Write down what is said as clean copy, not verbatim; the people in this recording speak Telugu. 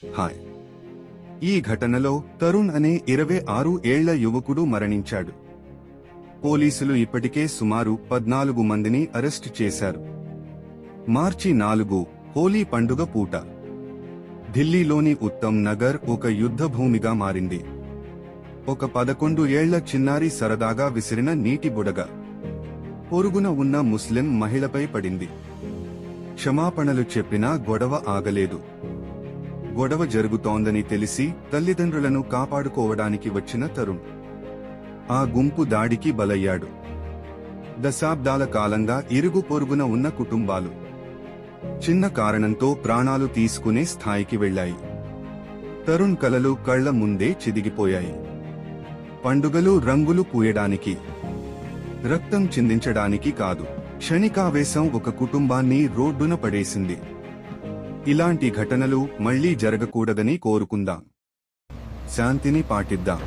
హాయ్. ఈ ఘటనలో తరుణ్ అనే 26 ఏళ్ల యువకుడు మరణించాడు. పోలీసులు ఇప్పటికే సుమారు 14 మందిని అరెస్టు చేశారు. మార్చి 4 హోలీ పండుగ పూట ఢిల్లీలోని ఉత్తమ్ నగర్ ఒక యుద్ధభూమిగా మారింది. ఒక 11 ఏళ్ల చిన్నారి సరదాగా విసిరిన నీటి బుడగ పొరుగున ఉన్న ముస్లిం మహిళపై పడింది. క్షమాపణలు చెప్పినా గొడవ ఆగలేదు. గొడవ జరుగుతోందని తెలిసి తల్లిదండ్రులను కాపాడుకోవడానికి వచ్చిన తరుణ్ ఆ గుంపు దాడికి బలయ్యాడు. దశాబ్దాల కాలంగా ఇరుగు పొరుగున ఉన్న కుటుంబాలు చిన్న కారణంతో ప్రాణాలు తీసుకునే స్థాయికి వెళ్లాయి. తరుణ్ కలలు కళ్ల ముందే చిదిగిపోయాయి. పండుగలు రంగులు పూయడానికి, రక్తం చిందించడానికి కాదు. క్షణికావేశం ఒక కుటుంబాన్ని రోడ్డున పడేసింది. ఇలాంటి ఘటనలు మళ్లీ జరగకూడదని కోరుకుందాం. శాంతిని పాటిద్దాం.